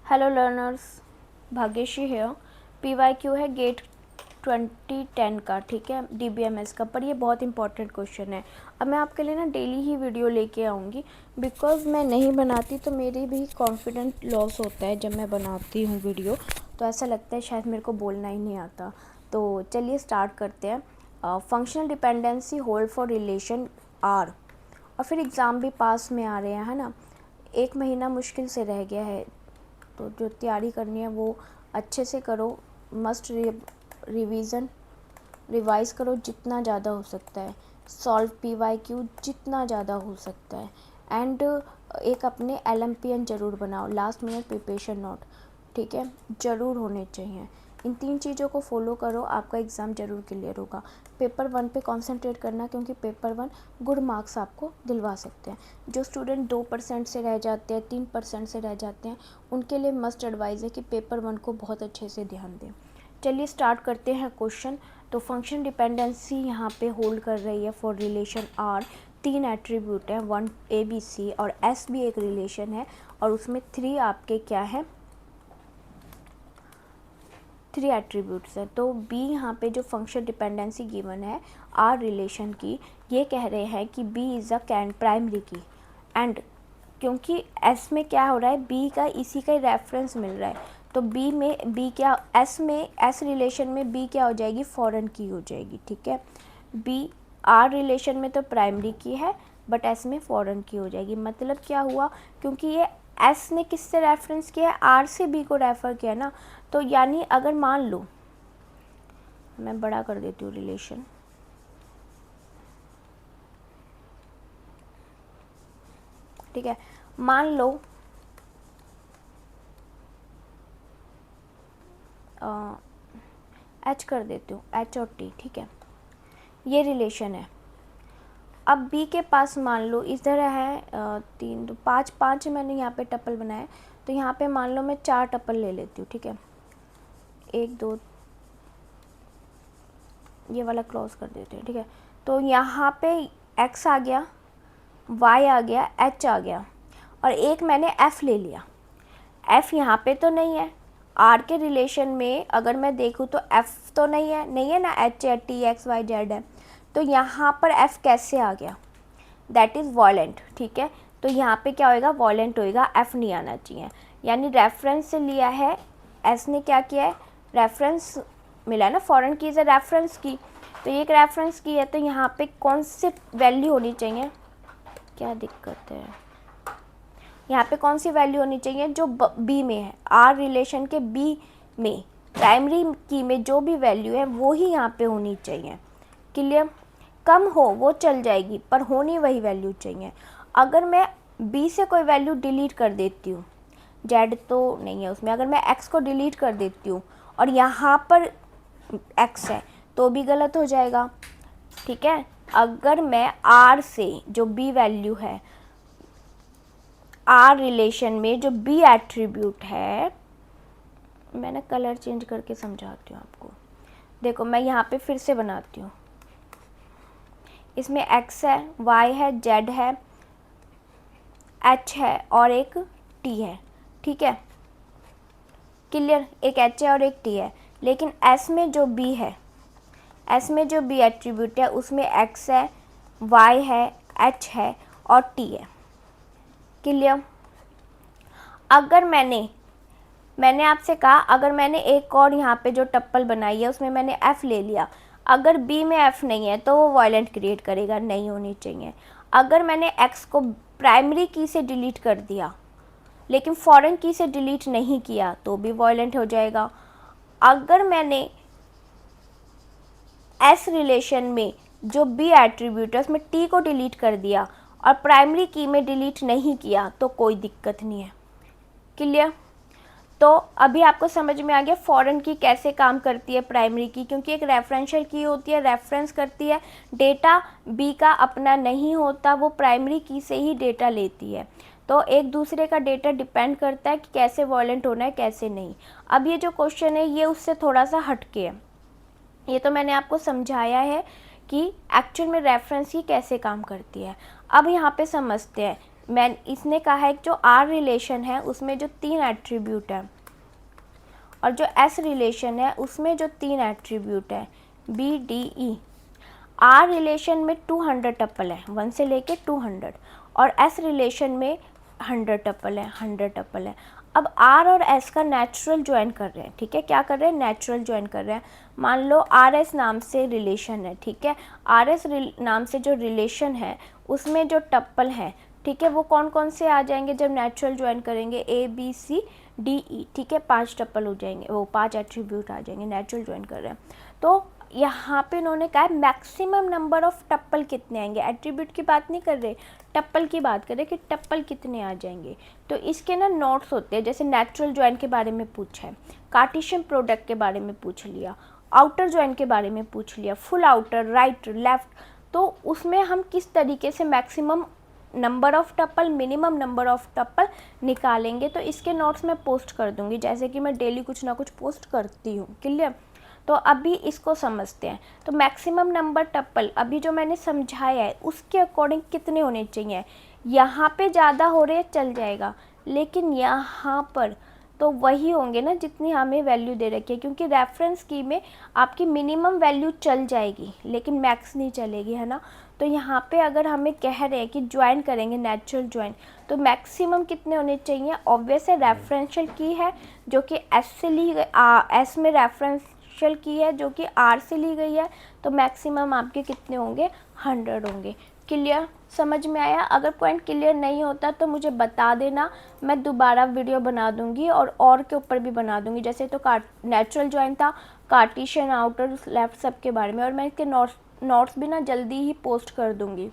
Hello learners, Bhagyashree है। PYQ है gate 2010 का, ठीक है, DBMS का। पर ये बहुत इंपॉर्टेंट क्वेश्चन है। अब मैं आपके लिए ना डेली ही वीडियो लेके आऊँगी, बिकॉज़ मैं नहीं बनाती तो मेरी भी कॉन्फिडेंट लॉस होता है। जब मैं बनाती हूँ वीडियो तो ऐसा लगता है शायद मेरे को बोलना ही नहीं आता। तो चलिए स्टार्ट करते हैं। Functional dependency hold for relation R. और फिर एग्ज़ाम भी पास में आ रहे हैं, है ना। एक महीना मुश्किल से रह गया है, तो जो तैयारी करनी है वो अच्छे से करो। मस्ट रिवाइज करो जितना ज़्यादा हो सकता है। सॉल्व PYQ जितना ज़्यादा हो सकता है। एंड एक अपने LMPN ज़रूर बनाओ, लास्ट मिनट प्रिपरेशन नोट, ठीक है, ज़रूर होने चाहिए। इन 3 चीज़ों को फॉलो करो, आपका एग्ज़ाम ज़रूर क्लियर होगा। पेपर 1 पे कंसंट्रेट करना, क्योंकि पेपर 1 गुड मार्क्स आपको दिलवा सकते हैं। जो स्टूडेंट 2% से रह जाते हैं, 3% से रह जाते हैं, उनके लिए मस्ट एडवाइज़ है कि पेपर 1 को बहुत अच्छे से ध्यान दें। चलिए स्टार्ट करते हैं क्वेश्चन। तो फंक्शन डिपेंडेंसी यहाँ पे होल्ड कर रही है फॉर रिलेशन आर। 3 एट्रीब्यूट है, 1 ABC और S भी एक रिलेशन है, और उसमें 3 आपके क्या है, 3 एट्रीब्यूट्स हैं। तो B यहाँ पे जो फंक्शन डिपेंडेंसी गिवन है आर रिलेशन की, ये कह रहे हैं कि B इज़ अ प्राइमरी की। एंड क्योंकि S में क्या हो रहा है, B का इसी का ही रेफरेंस मिल रहा है, तो B में B क्या, S रिलेशन में B क्या हो जाएगी, फॉरेन की हो जाएगी, ठीक है। B R रिलेशन में तो प्राइमरी की है, बट S में फॉरेन की हो जाएगी। मतलब क्या हुआ, क्योंकि ये S ने किससे रेफरेंस किया है, R से B को रेफ़र किया ना। तो यानी अगर मान लो, मैं बड़ा कर देती हूँ रिलेशन, ठीक है, मान लो H कर देती हूँ, H और T, ठीक है, ये रिलेशन है। अब B के पास मान लो इधर है 3 तो 5 मैंने यहाँ पे टपल बनाया, तो यहाँ पे मान लो मैं 4 टपल ले लेती हूँ, ठीक है, 1 2, ये वाला क्रॉस कर देते हैं, ठीक है। तो यहाँ पे X आ गया, Y आ गया, H आ गया, और एक मैंने F ले लिया। F यहाँ पे तो नहीं है, R के रिलेशन में अगर मैं देखूँ तो F तो नहीं है ना, H है, T X Y Z है, तो यहाँ पर F कैसे आ गया, दैट इज़ वॉलेंट, ठीक है। तो यहाँ पे क्या होएगा, वॉलेंट होएगा, F नहीं आना चाहिए। यानी रेफरेंस से लिया है, S ने क्या किया है, रेफरेंस मिला है ना, फॉरेन की इज़ अ रेफरेंस की, तो ये एक रेफरेंस की है, तो यहाँ पे कौन सी वैल्यू होनी चाहिए, क्या दिक्कत है, यहाँ पे कौन सी वैल्यू होनी चाहिए, जो B में है, R रिलेशन के B में प्राइमरी की में जो भी वैल्यू है वो ही यहाँ पे होनी चाहिए। क्लियर, कम हो वो चल जाएगी, पर होनी वही वैल्यू चाहिए। अगर मैं B से कोई वैल्यू डिलीट कर देती हूँ, Z तो नहीं है उसमें, अगर मैं X को डिलीट कर देती हूँ और यहाँ पर X है तो भी गलत हो जाएगा, ठीक है। अगर मैं R से जो B वैल्यू है, R रिलेशन में जो B एट्रीब्यूट है, मैंने कलर चेंज करके समझाती हूँ आपको। देखो मैं यहाँ पे फिर से बनाती हूँ, इसमें X है, Y है, Z है, H है और एक T है, ठीक है, क्लियर। एक H है और एक T है, लेकिन S में जो B है, S में जो B एट्रीब्यूट है उसमें X है, Y है, H है और T है, क्लियर। अगर मैंने आपसे कहा, अगर मैंने एक और यहाँ पे जो टप्पल बनाई है उसमें मैंने F ले लिया, अगर B में F नहीं है तो वो वॉयलेंट क्रिएट करेगा, नहीं होनी चाहिए। अगर मैंने X को प्राइमरी की से डिलीट कर दिया लेकिन फॉरेन की से डिलीट नहीं किया तो भी वॉयलेंट हो जाएगा। अगर मैंने S रिलेशन में जो B एट्रीब्यूट है उसमें T को डिलीट कर दिया और प्राइमरी की में डिलीट नहीं किया तो कोई दिक्कत नहीं है, क्लियर। तो अभी आपको समझ में आ गया फॉरेन की कैसे काम करती है प्राइमरी की, क्योंकि एक रेफरेंशियल की होती है, रेफरेंस करती है, डेटा B का अपना नहीं होता, वो प्राइमरी की से ही डेटा लेती है। तो एक दूसरे का डेटा डिपेंड करता है कि कैसे वॉयलेंट होना है कैसे नहीं। अब ये जो क्वेश्चन है ये उससे थोड़ा सा हटके है, ये तो मैंने आपको समझाया है कि एक्चुअल में रेफरेंस की कैसे काम करती है। अब यहाँ पे समझते हैं इसने कहा है कि जो आर रिलेशन है उसमें जो 3 एट्रीब्यूट है और जो एस रिलेशन है उसमें जो 3 एट्रीब्यूट है B D E. R relation में 200 टप्पल है, 1 से लेके 200, और एस रिलेशन में 100 टप्पल है, 100 टप्पल है। अब आर और एस का नेचुरल ज्वाइन कर रहे हैं, ठीक है, क्या कर रहे हैं, नेचुरल ज्वाइन कर रहे हैं। मान लो आर एस नाम से रिलेशन है, ठीक है, आर एस नाम से जो रिलेशन है उसमें जो टप्पल है, ठीक है, वो कौन कौन से आ जाएंगे जब नेचुरल ज्वाइन करेंगे, A B C D E, ठीक है, 5 टप्पल हो जाएंगे, वो 5 एट्रीब्यूट आ जाएंगे, नेचुरल ज्वाइन कर रहे हैं। तो यहाँ पे उन्होंने कहा है मैक्सिमम नंबर ऑफ टप्पल कितने आएंगे, एट्रीब्यूट की बात नहीं कर रहे, टप्पल की बात कर रहे कि टप्पल कितने आ जाएंगे। तो इसके ना नोट्स होते हैं, जैसे नेचुरल ज्वाइन के बारे में पूछा है, कार्टेशियन प्रोडक्ट के बारे में पूछ लिया, आउटर ज्वाइन के बारे में पूछ लिया, फुल आउटर, राइट, लेफ्ट, तो उसमें हम किस तरीके से maximum number of tuple, minimum number of tuple निकालेंगे, तो इसके नोट्स मैं पोस्ट कर दूंगी, जैसे कि मैं डेली कुछ ना कुछ पोस्ट करती हूँ, क्लियर। तो अभी इसको समझते हैं। तो मैक्सिमम नंबर टप्पल अभी जो मैंने समझाया है उसके अकॉर्डिंग कितने होने चाहिए, यहाँ पे ज़्यादा हो रहे चल जाएगा, लेकिन यहाँ पर तो वही होंगे ना जितनी हमें वैल्यू दे रखी है, क्योंकि रेफरेंस की में आपकी मिनिमम वैल्यू चल जाएगी लेकिन मैक्स नहीं चलेगी, है ना। तो यहाँ पे अगर हमें कह रहे हैं कि ज्वाइन करेंगे नेचुरल ज्वाइन, तो मैक्सिमम कितने होने चाहिए, ऑब्वियस है रेफरेंशियल की है जो कि एस से ली गई, एस में रेफरेंशियल की है जो कि आर से ली गई है, तो मैक्सिमम आपके कितने होंगे, 100 होंगे। क्लियर, समझ में आया। अगर पॉइंट क्लियर नहीं होता तो मुझे बता देना, मैं दोबारा वीडियो बना दूंगी और के ऊपर भी बना दूंगी। जैसे तो नेचुरल ज्वाइन था, कार्टेशियन, आउटर, लेफ्ट, सब के बारे में, और मैं इसके नोट्स भी ना जल्दी ही पोस्ट कर दूंगी।